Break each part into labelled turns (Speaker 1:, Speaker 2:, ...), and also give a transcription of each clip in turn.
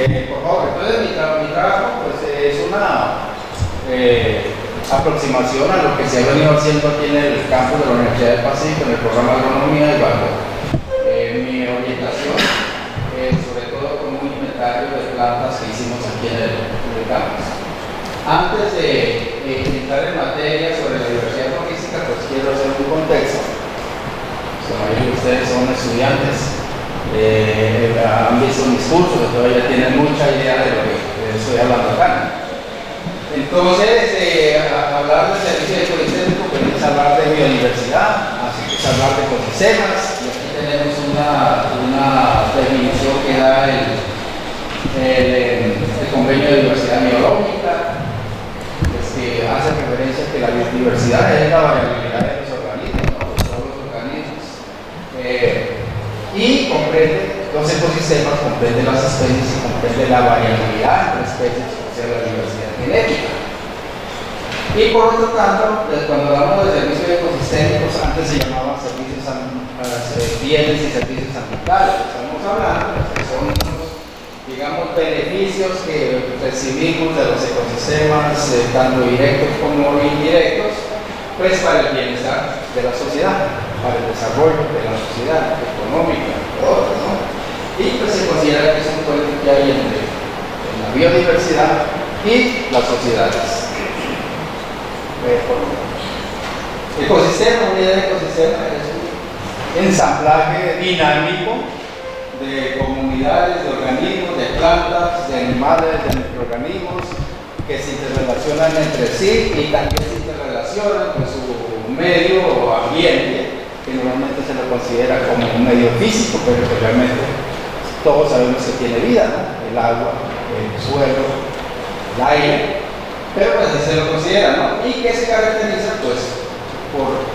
Speaker 1: Por favor, entonces mi trabajo pues, es una aproximación a lo que se ha venido haciendo aquí en el campus de la Universidad del Pacífico, en el programa de Agronomía y Banco. Mi orientación, sobre todo con un inventario de plantas que hicimos aquí en el campus. Antes de entrar en materia sobre la diversidad logística, pues quiero hacer un contexto. La mayoría de ustedes son estudiantes. Han visto mis cursos, todavía tienen mucha idea de lo que estoy hablando acá. Entonces, hablar de servicio ecosistémico es hablar de biodiversidad, así que es hablar de ecosistemas, y aquí tenemos una definición que da el convenio de diversidad biológica, que hace referencia a que la biodiversidad es la variabilidad de los organismos, ¿no? De todos los organismos. Y comprende los ecosistemas, comprende las especies y comprende la variabilidad entre especies, o sea, la diversidad genética. Y por lo tanto, cuando hablamos de servicios ecosistémicos, antes se llamaban servicios bienes y servicios ambientales. Estamos hablando de que son, digamos, beneficios que percibimos de los ecosistemas, tanto directos como indirectos, pues para el bienestar de la sociedad, para el desarrollo de la sociedad económica, todo, ¿no? Y pues se considera que es un puente que hay entre la biodiversidad y las sociedades. Ecosistema, unidad de ecosistema es un ensamblaje dinámico de comunidades, de organismos, de plantas, de animales, de microorganismos que se interrelacionan entre sí y también se interrelacionan con su medio o ambiente, que normalmente se lo considera como un medio físico, pero que realmente todos sabemos que tiene vida, ¿no? El agua, el suelo, el aire, pero pues se lo considera, ¿no? Y que se caracteriza pues por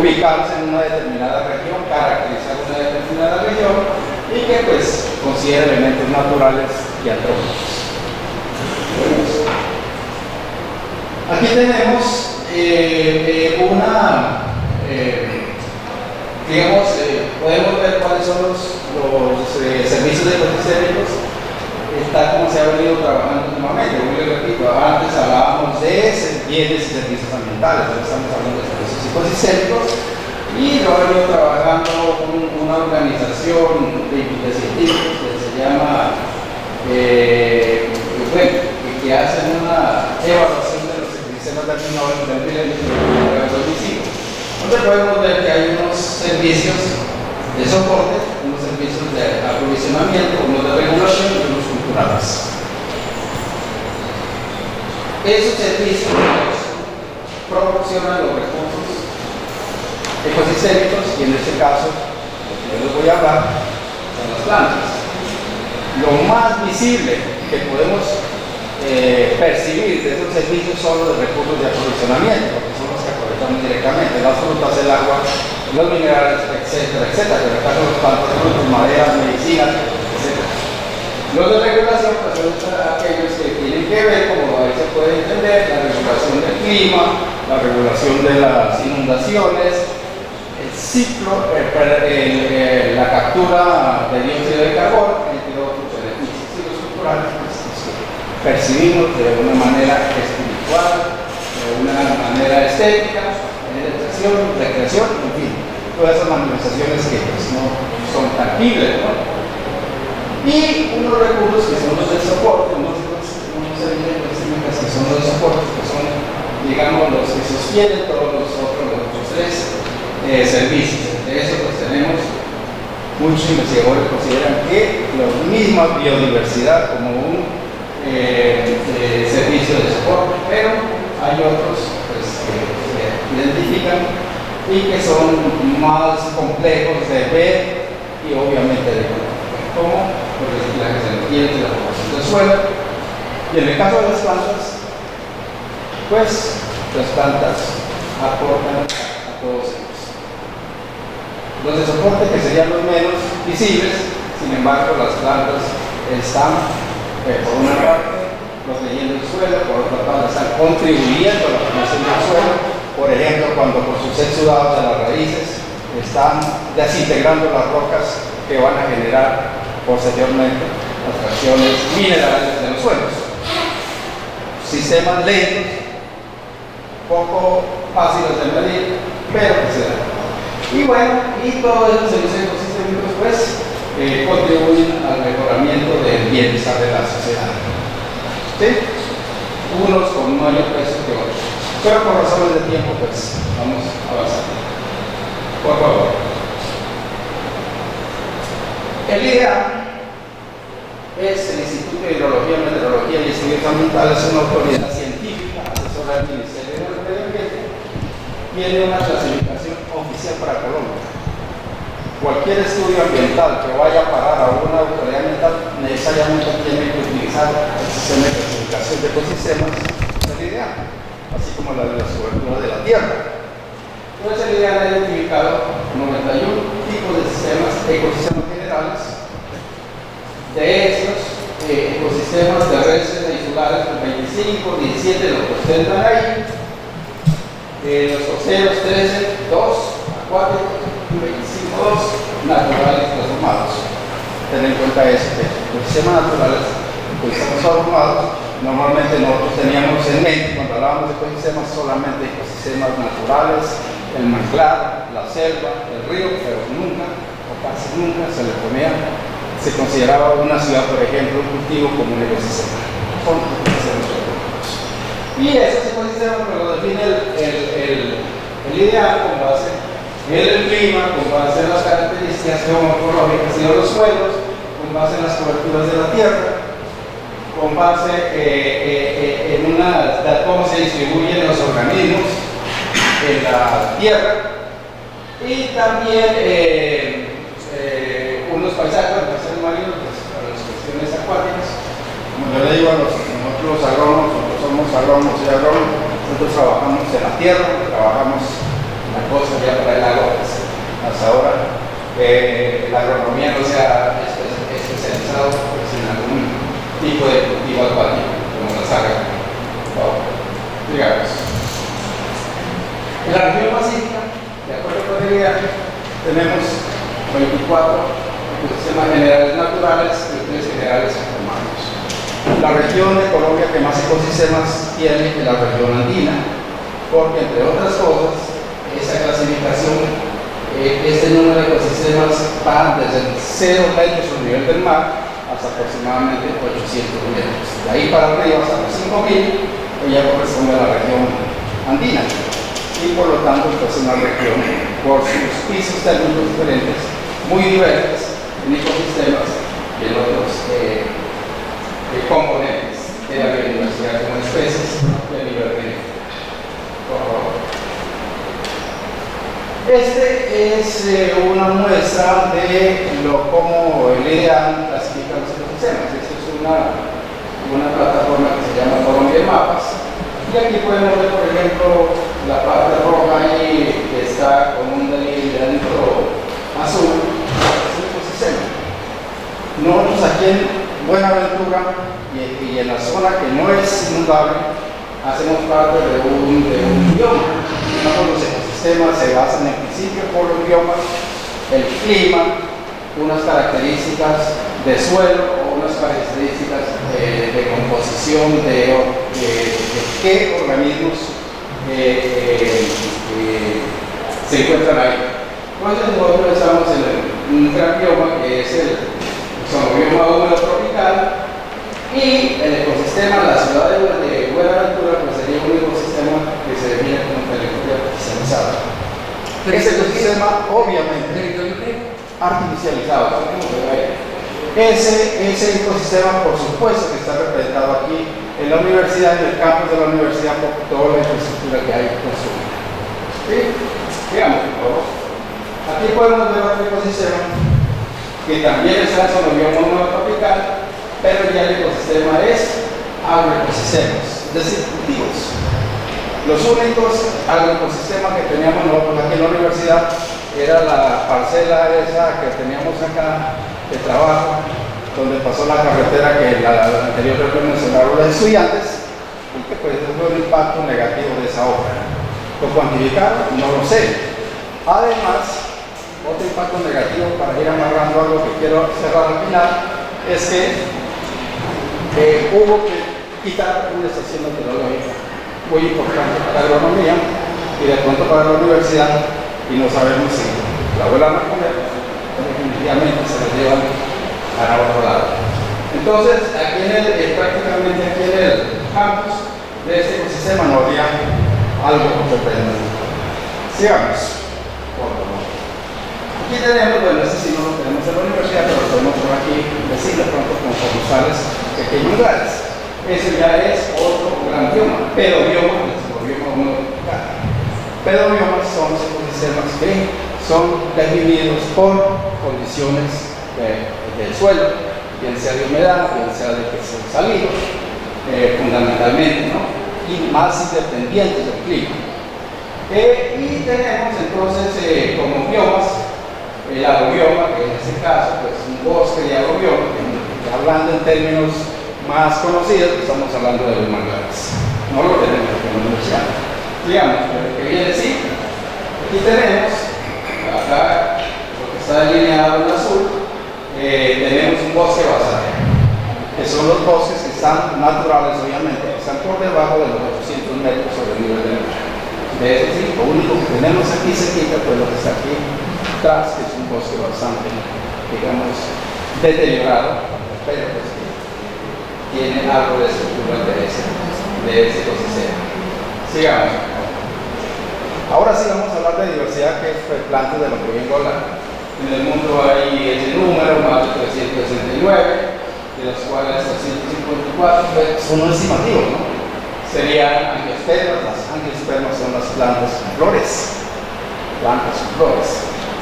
Speaker 1: ubicarse en una determinada región, caracterizar una determinada región y que pues considera elementos naturales y antrópicos. Aquí tenemos podemos ver cuáles son los servicios ecosistémicos, tal como se ha venido trabajando últimamente. Como les repito, antes hablábamos de bienes y servicios ambientales, ahora estamos hablando de servicios ecosistémicos, y lo ha venido trabajando una organización de científicos que se llama que hacen una evaluación de los ecosistemas del milenio del 2005, donde podemos ver que hay unos servicios de soporte, unos servicios de aprovisionamiento, unos de regulación y unos culturales. Esos servicios proporcionan los recursos ecosistémicos y en este caso, lo que yo les voy a hablar son las plantas. Lo más visible que podemos percibir de esos servicios son los recursos de aprovisionamiento, porque son los que aprovechamos directamente, las frutas, el agua, los minerales, etcétera, etcétera. En el caso de los plantas, frutos, maderas, medicinas, etcétera. Los de regulación pues, son aquellos que tienen que ver, como ahí se puede entender, la regulación del clima, la regulación de las inundaciones, el ciclo, la captura de dióxido de carbono, entre otros beneficios. Y los culturales pues, percibimos de una manera espiritual, de una manera estética, recreación, en fin, todas esas manifestaciones que pues, no son tangibles, ¿no? Y unos recursos que son los del soporte, unos técnicas que son los de soporte, que son, digamos, los que sostienen todos los tres servicios. De eso pues tenemos, muchos investigadores consideran que la misma biodiversidad como un servicio de soporte, pero hay otros pues, que se identifican y que son más complejos de ver y obviamente de conocer, como los reciclajes de nutrientes, la formación del suelo. Y en el caso de las plantas, pues las plantas aportan a todos ellos. Los de soporte, que serían los menos visibles. Sin embargo, las plantas están, por una parte, protegiendo el suelo, por otra parte, están contribuyendo a la formación del suelo. Por ejemplo, cuando por sus exudados de las raíces están desintegrando las rocas que van a generar posteriormente las fracciones minerales de los suelos. Sistemas lentos, poco fáciles de medir, pero que se dan. Y bueno, y todos esos ecosistemas pues contribuyen al mejoramiento del bienestar de la sociedad. ¿Sí? Unos con mayor peso que otros. Pero por razones de tiempo, pues vamos avanzando. Por favor. El IDEA es el Instituto de Hidrología, Meteorología y Estudios Ambientales, una autoridad científica asesora del Ministerio del Medio Ambiente. Tiene una clasificación oficial para Colombia. Cualquier estudio ambiental que vaya a parar a una autoridad ambiental necesariamente tiene que utilizar el sistema de clasificación de ecosistemas del IDEA, así como la de las coberturas de la tierra. Entonces el IDEA ha identificado 91 tipos de ecosistemas generales. De estos ecosistemas terrestres e insulares, 25, 17 los que ustedes ven ahí. Los costeros 13, 2, acuáticos, 25, 2 naturales transformados. Ten en cuenta eso, que los sistemas naturales, ecosistemas transformados, normalmente nosotros teníamos en mente, cuando hablábamos de ecosistemas, solamente ecosistemas naturales, el manglar, la selva, el río, pero nunca, o casi nunca, se consideraba una ciudad, por ejemplo, un cultivo como un ecosistema. Son ecosistemas. Y esos ecosistemas lo define el IDEA con base en el clima, con base en las características geomorfológicas y de los suelos, con base en las coberturas de la tierra, con base en cómo se distribuyen los organismos en la tierra, y también unos paisajes marinos para las cuestiones acuáticas. Como yo le digo a nosotros agrónomos, nosotros somos agrónomos y agrónomos, nosotros trabajamos en la tierra, trabajamos en la costa ya para el agua. Hasta ahora la agronomía no se ha especializado pues, en algún tipo de cultivo acuático, como la saga. Digamos. En la región pacífica, de acuerdo con el IDEA, tenemos 24 ecosistemas generales naturales y 3 generales humanos. La región de Colombia que más ecosistemas tiene es la región andina, porque entre otras cosas, esa clasificación, este número de ecosistemas va desde 0 metros sobre el nivel del mar hasta aproximadamente 800 metros. De ahí para arriba hasta los 5000, ella corresponde a la región andina. Y por lo tanto, pues, es una región por sus pisos térmicos diferentes, muy diversas en ecosistemas y en otros componentes de la biodiversidad como especies y a nivel genético. Por favor. Este es una muestra de cómo el IDEA clasifica los ecosistemas. Esta es una plataforma que se llama Colombia Mapas. Y aquí podemos ver, por ejemplo, la parte roja ahí que está con un delineamiento azul, es un ecosistema. Nosotros aquí en Buenaventura y en la zona que no es inundable, hacemos parte de un bioma. Los ecosistemas se basan en principio por los biomas, el clima, unas características de suelo o unas características de composición de qué organismos se encuentran ahí. Entonces nosotros estamos en un gran bioma que es el bioma húmedo tropical, y el ecosistema, la ciudad de Buenaventura, pues sería un ecosistema que se define como territorio artificializado. Ese ecosistema, obviamente, artificializado. Ese ecosistema, por supuesto, que está representado aquí en la universidad, en el campus de la universidad, por toda la infraestructura que hay construida. ¿Sí? Digamos, por favor. Aquí podemos ver otro ecosistema que también está en el bioma tropical, pero ya el ecosistema es agroecosistemas, es decir, cultivos. Los únicos agroecosistemas que teníamos nosotros aquí en la universidad era la parcela esa que teníamos acá de trabajo, donde pasó la carretera que la anterior vez mencionaron los estudiantes, y que pues fue un impacto negativo de esa obra. ¿Lo cuantificaron? No lo sé. Además, otro impacto negativo, para ir amarrando algo que quiero cerrar al final, es que hubo que quitar una estación meteorológica muy importante para la agronomía y de pronto para la universidad, y no sabemos si la vuelvan a poner, definitivamente se la llevan para otro lado. Entonces, aquí prácticamente aquí en el campus de este ecosistema no había algo sorprendente. Sigamos. Aquí tenemos, bueno, este sí no lo tenemos en la universidad, pero lo tenemos por aquí, vecino, pronto con colosales pequeños lugares. Eso ya es otro gran bioma, pero bioma, pero biomas son ecosistemas que son definidos por condiciones del suelo, bien sea de humedad, bien sea de que son salidos, fundamentalmente, ¿no? Y más independientes del clima. Y tenemos entonces como biomas el agrobioma, que en este caso pues, es un bosque de agrobioma, que hablando en términos más conocidos, estamos hablando de los manglares. No lo tenemos aquí en la universidad. Digamos, que viene así, aquí tenemos, acá, lo que está delineado en azul, tenemos un bosque basal, que son los bosques que están naturales, obviamente, que están por debajo de los 800 metros sobre el nivel del mar. De eso sí, lo único que tenemos aquí cerquita, pues lo que está aquí atrás, que es un bosque bastante, digamos, deteriorado, pero pues que tiene algo de estructura de ese ecosistema. Sigamos. Ahora sí vamos a hablar de diversidad, que es plantas de lo que vengo a hablar. En el mundo hay ese número, más de 369, de los cuales 354 pues, son estimativos, ¿no? Serían angiospermas. Las angiospermas son las plantas con flores. Plantas con flores.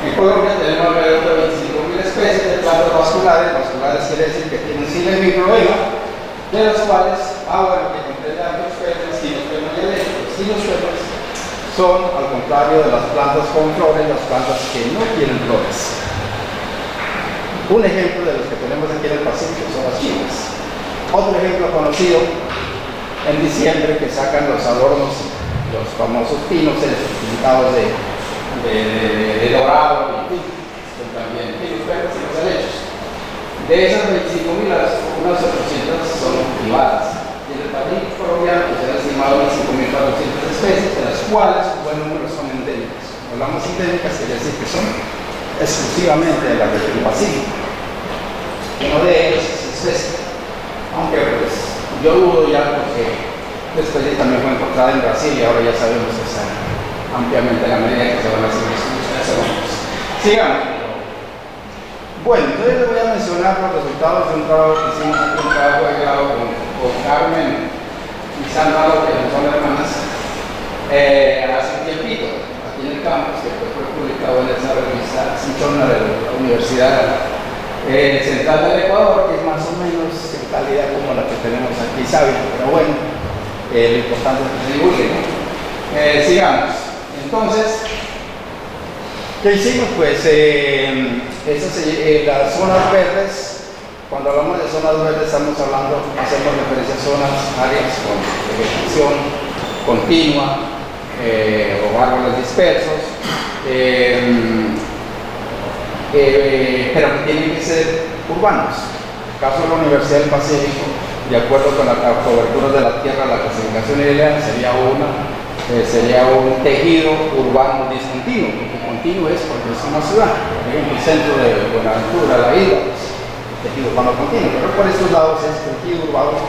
Speaker 1: En Colombia tenemos alrededor de 25.000 especies de plantas vasculares. Vasculares quiere decir que tienen cile microema, de las cuales, bueno, que comprende angiospermas, gimnospermas y eléctricos. Gimnospermas son, al contrario de las plantas con flores, las plantas que no tienen flores. Un ejemplo de los que tenemos aquí en el Pacífico son las chinas. Otro ejemplo conocido en diciembre, que sacan los adornos, los famosos pinos pintados de dorado, y también pinos verdes y los helechos. De esas 25.000, unas 800 son privadas. Y en el país colombiano se han estimado unas 5.400 especies, de las cuales un buen número son endémicas. Hablamos endémicas, quiere decir que son exclusivamente de la región Pacífico. Uno de ellos es especie, aunque pues yo dudo ya, porque la especie también fue encontrada en Brasil y ahora ya sabemos que está ampliamente en la medida que se van a hacer los estudios. Sigamos. Bueno, entonces les voy a mencionar los resultados de un trabajo que hicimos aquí, un trabajo de grado con Carmen y Sandra López, que son hermanas, hace un tiempito, aquí en el campus, que fue publicado en esa revista Cinchona de la Universidad Central del Ecuador, que es más o menos en calidad como la que tenemos aquí, ¿saben? Pero bueno, lo importante es que se divulgue, ¿no? Sigamos. Entonces, ¿qué hicimos? Pues las zonas verdes, cuando hablamos de zonas verdes estamos hablando, hacemos referencia a zonas, áreas con vegetación continua o árboles dispersos, pero que tienen que ser urbanos. En el caso de la Universidad del Pacífico, de acuerdo con la cobertura de la tierra, la clasificación ideal sería un tejido urbano discontinuo, porque continuo es porque es una ciudad. Por ejemplo, el centro de Buenaventura, la isla, pues, tejido urbano continuo, pero por estos lados es tejido urbano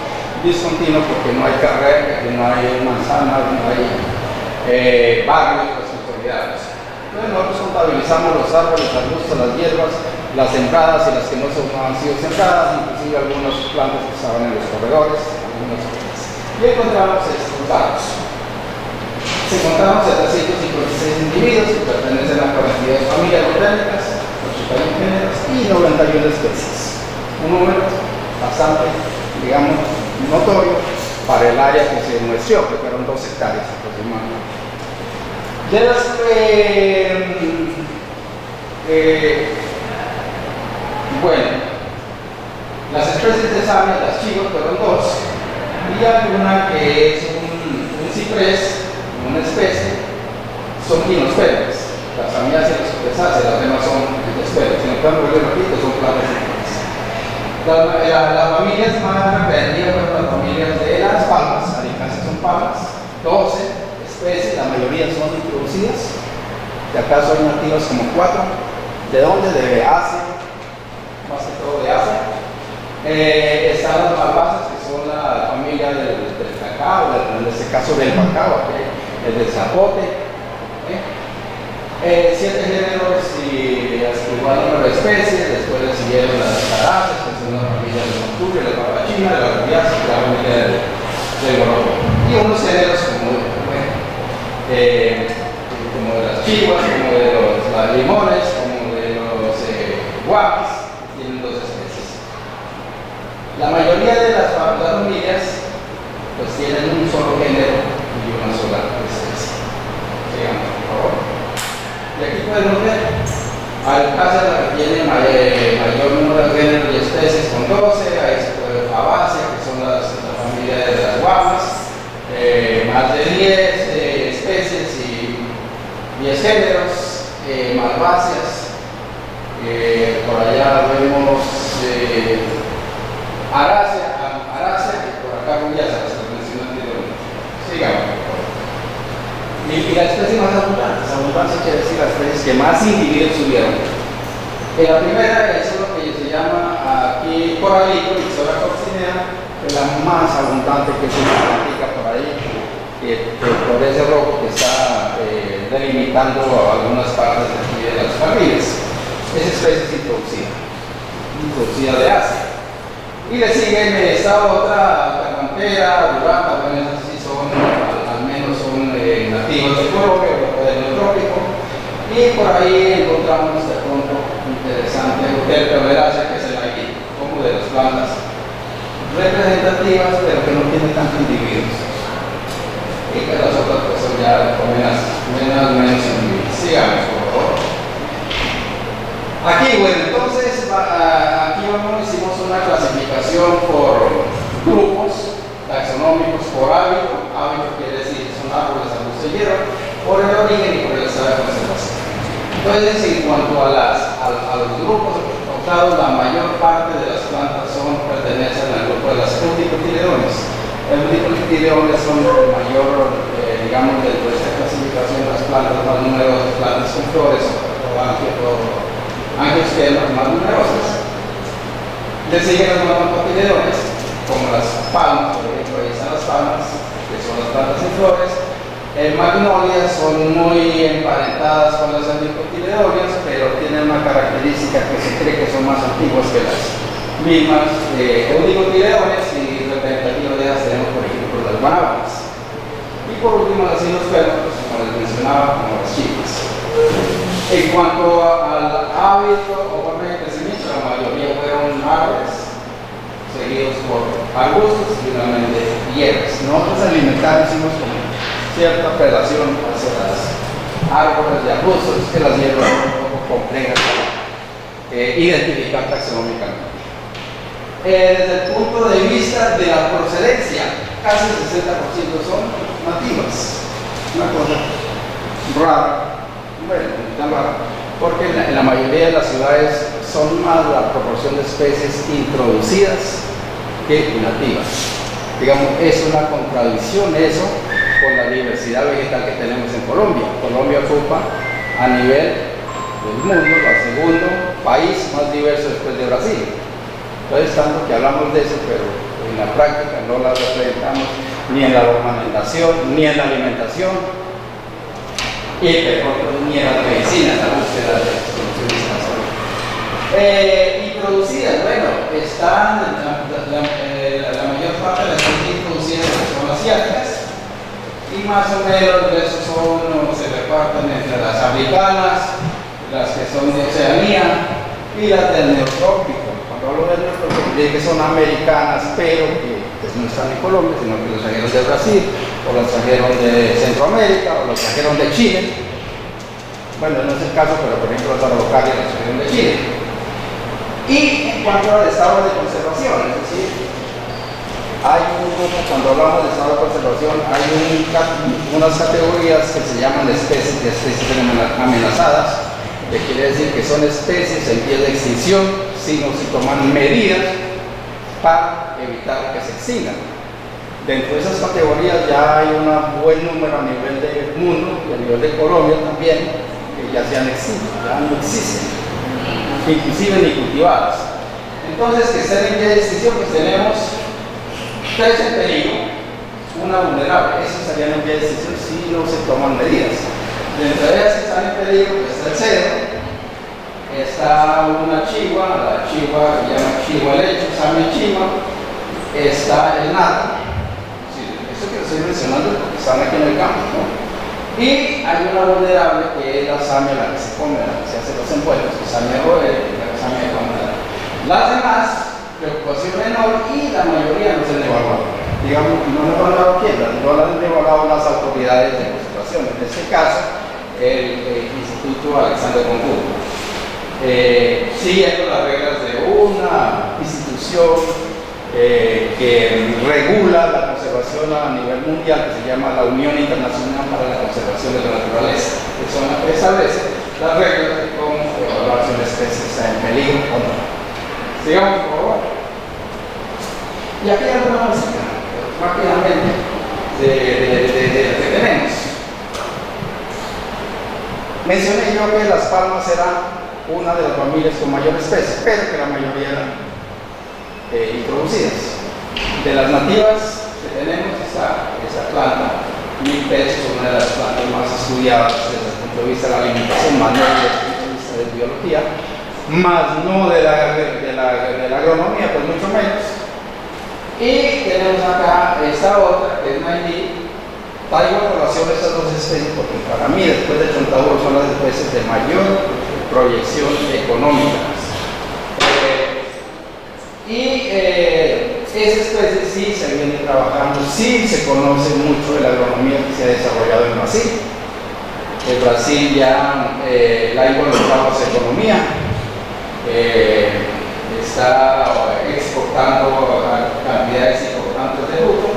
Speaker 1: discontinuo porque no hay carrera, no hay manzanas, no hay barrios, pues, autoridades. Entonces nosotros contabilizamos los árboles, arbustos, las hierbas, las sembradas y las que no han sido sembradas, inclusive algunas plantas que estaban en los corredores, algunas otras. Y encontramos estos datos. Encontramos 756 individuos que pertenecen a 42 familias botánicas, 81 géneros y 91 especies. Un número bastante, digamos, notorio para el área que se muestreó, que fueron 2 hectáreas aproximadamente. De las Bueno, las especies de samia, las chivas, fueron dos. Y hay una que es un ciprés, una especie, son gimnospermas. Las samiáceas y las cipresáceas, las demás son especies. Si no pueden volver repito, son plantas ciprés. Las familias más representativas fueron las familias de las palmas, Aricaceae son palmas, 12 especies, la mayoría son introducidas. Si acaso hay nativas como 4. ¿De dónde? De Asia, más que todo de Asia. Están las malvasas, que son la familia del cacao, en este caso del cacao, el del zapote. 7 géneros y hasta igual número de especies. Después le siguieron las caraces, que son la familia de la octubre, la barbachina, la rubiácea, la familia del gorobo. Y unos géneros como de las chivas, como de los limones, como de los guapis, tienen 2 especies. La mayoría de las familias pues tienen un solo género y una sola especie. Sigamos, por favor. Y aquí podemos ver, Alcácer, la que tiene mayor número de géneros y especies con 12, ahí se puede ver Fabacia, que son la familia de las guapas, más de 10 especies y 10 géneros, malváceas. Por allá vemos Arácea, que por acá rubiácea, se lo mencioné anteriormente. Sigamos. Y la especie más abundante quiere decir las especies que más individuos tuvieron. La primera es lo que se llama aquí coralito, Ixora coccinea, que es la más abundante, que se practica por ahí, por ese rojo que está delimitando algunas partes de aquí de las familias. Esa especie es introducida de Asia. Y le sigue esta otra, la pantera, duranta, bueno, esas sí son, al menos son nativos de Colombia o del Neotrópico. Y por ahí encontramos de pronto interesante Euterpe, que es el aguil, como de las plantas representativas, pero que no tienen tantos individuos. Y que las otras pues son ya menos individuos. Sigamos, por favor. Aquí, bueno, entonces, aquí hicimos una clasificación por grupos taxonómicos por hábito. Hábito quiere decir que son árboles, arbustos y hierro, por el origen y por el estado de conservación. Entonces, en cuanto a los grupos adoptados, la mayor parte de las plantas pertenecen al grupo de las Euticotiledones. Los Euticotiledones son el mayor, digamos, dentro de esta clasificación de las plantas más numerosas, plantas con flores o angiospermas más numerosas. Le siguen las Monocotiledones, como las palmas, por ejemplo, ahí están las palmas, que son las plantas sin flores. Magnolias son muy emparentadas con las Euticotiledonias, pero tienen una característica que se cree que son más antiguas que las mismas Euticotiledones, y representativas de ellas tenemos, por ejemplo, las guanábanas. Y por último, las Gimnospermas, pues, como les mencionaba, como las chivas. En cuanto al hábito o forma de crecimiento, la mayoría fueron árboles, seguidos por arbustos y finalmente hierbas. Nosotros alimentar hicimos como cierta predación hacia las árboles y arbustos, que las hierbas son un poco complejas para identificar taxonómicamente. Desde el punto de vista de la procedencia, casi el 60% son nativas. Una cosa rara. Bueno, tan raro, porque en la mayoría de las ciudades son más la proporción de especies introducidas que nativas. Digamos, es una contradicción eso con la diversidad vegetal que tenemos en Colombia. Colombia ocupa a nivel del mundo el segundo país más diverso después de Brasil. Entonces, tanto que hablamos de eso, pero en la práctica no la representamos ni en la ornamentación, ni en la alimentación, y ni en la medicina, en la búsqueda de soluciones introducidas. Bueno, están la mayor parte de las especies introducidas son asiáticas, y más o menos de esos se reparten entre las africanas, las que son de Oceanía y las del Neotrópico. Cuando hablo del Neotrópico, digo que son americanas, pero que pues, no están en Colombia, sino que los trajeron de Brasil, o los trajeron de Centroamérica, o los trajeron de Chile. Bueno, no es el caso, pero por ejemplo la araucaria en la región de Chile. Y en cuanto al estado de conservación, es decir, hay un grupo, cuando hablamos de estado de conservación, hay unas categorías que se llaman especies amenazadas, que quiere decir que son especies en vías de extinción si no se toman medidas para evitar que se extingan. Dentro de esas categorías ya hay un buen número a nivel del mundo y a nivel de Colombia también, que ya se han extinto, ya no existen, inclusive ni cultivadas. Entonces, que estén en vía de extinción, pues tenemos 3 en peligro, una vulnerable. Esos estarían en vía de extinción si no se toman medidas. Dentro de ellas que están en peligro, pues está el cedro, está una chigua, la chigua que se llama chigua lecho, Samia chigua, está el nata. Esto que estoy mencionando porque están aquí en el campo, ¿no? Y hay una vulnerable que es la Samia, la que se come, la que se hace los envueltos, la Samia roer y la Samia de comida. Las demás, preocupación menor y la mayoría no se han evaluado. Digamos, no han evaluado quién, no han evaluado las autoridades de conservación. En este caso, el Instituto Alexander von Humboldt. Siguiendo las reglas de una institución que regula la conservación a nivel mundial, que se llama la Unión Internacional para la Conservación de la Naturaleza, que son las que establece las reglas de cómo evaluar si una especie está en peligro o no. Sigamos, por favor. Y aquí hay una música, rápidamente, de que tenemos. Mencioné yo que las palmas eran una de las familias con mayor especie, pero que la mayoría eran introducidas. De las nativas que tenemos está esa planta, milpecho, es una de las plantas más estudiadas desde el punto de vista de la alimentación, más no desde el punto de vista de biología, más no de la agronomía, pues mucho menos. Y tenemos acá esta otra, que es Nailí. Traigo a colación estas dos especies porque para mí, después del chontaduro, son las especies de mayor proyección económica. Esa especie sí se viene trabajando, sí se conoce mucho de la agronomía que se ha desarrollado en Brasil. En Brasil ya la ha involucrado a su economía, está exportando cantidades importantes de fruto.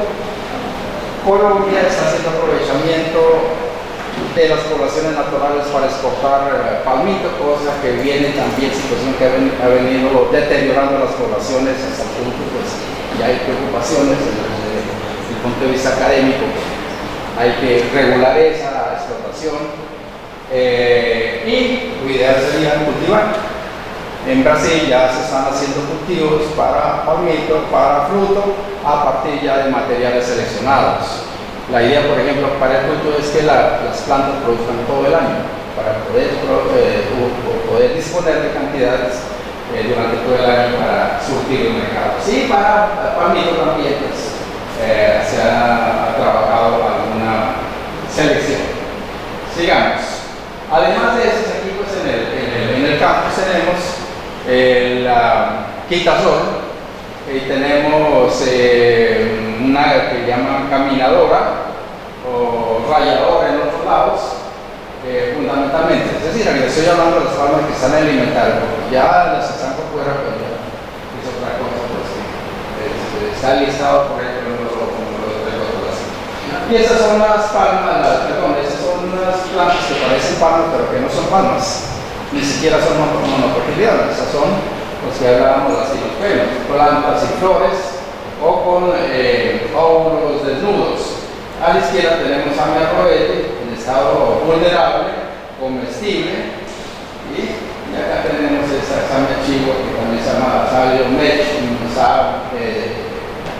Speaker 1: Colombia está haciendo aprovechamiento de las poblaciones naturales para exportar palmito, cosa que viene también, situación que ha venido deteriorando las poblaciones hasta el punto, pues ya hay preocupaciones desde el punto de vista académico, hay que regular esa explotación y lo ideal sería cultivar. En Brasil ya se están haciendo cultivos para palmito, para fruto, a partir ya de materiales seleccionados. La idea, por ejemplo, para el fruto es que las plantas produzcan todo el año, para poder disponer de cantidades durante todo el año para surtir el mercado. Sí, para palmito también pues, se ha trabajado alguna selección. Sigamos. Además de eso, aquí pues, en el campus tenemos el quitasol, y tenemos una que llaman caminadora o rayadora en otros lados, fundamentalmente. Es decir, aquí estoy hablando de las palmas que están en el inventario, porque ya las que están por fuera, pues ya es otra cosa, pues está listado por ahí, pero no lo traigo así. Y esas son las palmas, esas son unas plantas que parecen palmas, pero que no son palmas. Ni siquiera son monocotiledonas, esas son los que hablábamos así, los pelos, plantas y flores o con óvulos desnudos. A la izquierda tenemos Samia roer en estado vulnerable, comestible, y acá tenemos esta Samia chigua que también se llama Samia lecho,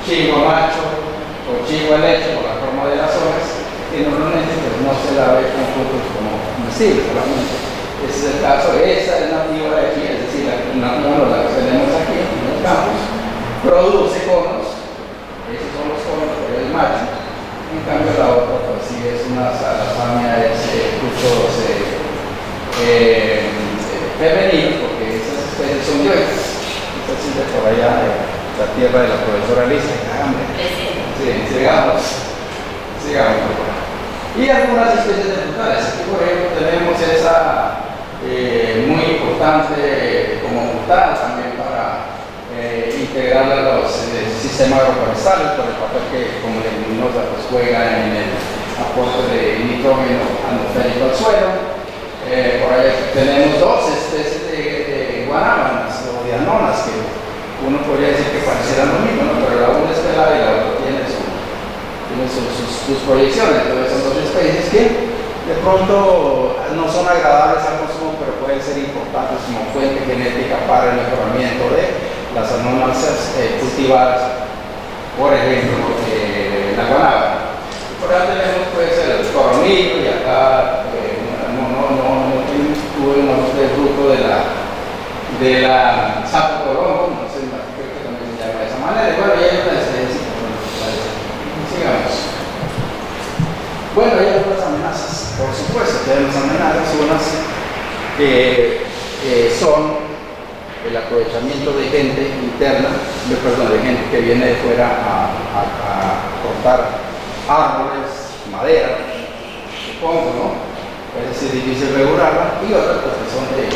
Speaker 1: chigua macho o chigua lecho por la forma de las hojas, que normalmente pues, no se la ve con frutos como comestibles solamente. Ese es el caso, esta es nativa de aquí, es decir, la que tenemos aquí en el campus, produce conos, esos son los conos, pero es macho. En cambio la otra, pues sí es una Samia, es frutos femeninos, porque esas especies son dioicas. Esta es de por allá de la tierra de la profesora Lisa. Sí, sigamos. y algunas especies de frutales. Aquí, por ejemplo, tenemos esa muy importante como frutal también para integrarla a los sistemas agroforestales por el papel que como leguminosa pues juega en el aporte de nitrógeno atmosférico al suelo. Por ahí tenemos dos especies de guanábanas o de anonas que uno podría decir que parecieran lo mismo, ¿no? Pero la una es pelada y la otra tiene sus proyecciones. Entonces son dos especies que de pronto no son agradables al consumo, pero pueden ser importantes como fuente genética para el mejoramiento de las anonas cultivadas, por ejemplo, la guanábana. Por ahí tenemos pues el coronillo y acá no tuve un nombre fruto de la sapo colombo, no sé, creo que también se llama de esa manera. Bueno, ya hay una diferencia. Sigamos. Bueno, hay otras amenazas, por supuesto, tenemos amenazas, unas que son el aprovechamiento de gente interna, de gente que viene de fuera a cortar árboles, madera, supongo, ¿no? Es decir, difícil regularla, y otras pues, que son de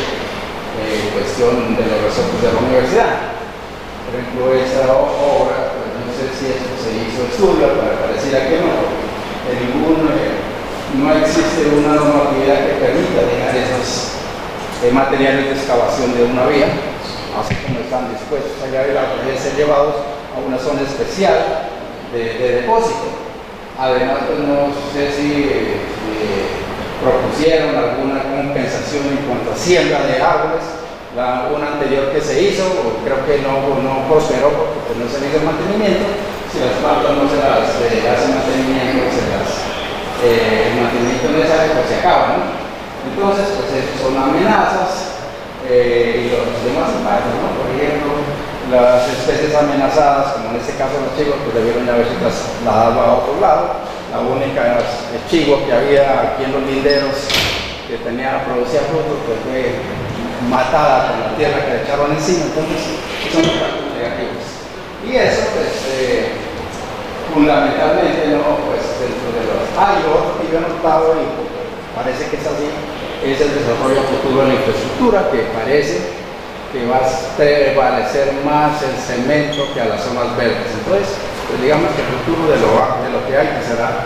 Speaker 1: cuestión de los resortes de la universidad. Por ejemplo, esta obra, pues no sé si esto se hizo estudio, para pareciera que no, no existe una normatividad que permita dejar esos materiales de excavación de una vía, así como están dispuestos allá de la pueden ser llevados a una zona especial de depósito. Además, pues no sé si propusieron alguna compensación en cuanto a siembra de árboles. Una anterior que se hizo, creo que no prosperó porque no se le hizo mantenimiento. Si las plantas no se las hacen mantenimiento, el mantenimiento necesario pues se acaba, ¿no? Entonces, pues son amenazas y los demás impactos, ¿no? Por ejemplo, las especies amenazadas, como en este caso los chivos, pues debieron haberse trasladado a otro lado. La única chivo que había aquí en los linderos que producía frutos, pues fue matada por la tierra que le echaron encima. Entonces, son impactos negativos. Y eso, pues, fundamentalmente, ¿no? Pues dentro de los... y lo otro que yo he notado, y parece que es así, es el desarrollo futuro de la infraestructura, que parece que va a prevalecer más el cemento que a las zonas verdes. Entonces, pues digamos que el futuro de lo que hay que será,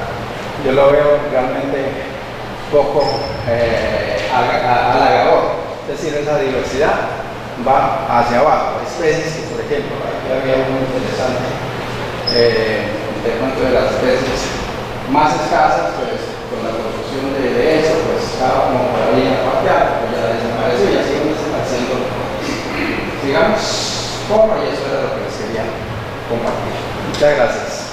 Speaker 1: yo lo veo realmente poco halagador. Es decir, esa diversidad va hacia abajo. Hay especies que, por ejemplo, aquí había uno interesante, de pronto de las especies más escasas, pues con la construcción de eso, pues estaba como por ahí en la parte alta, pues ya desapareció y así vamos haciendo. Digamos, y eso era lo que les quería compartir. Muchas gracias.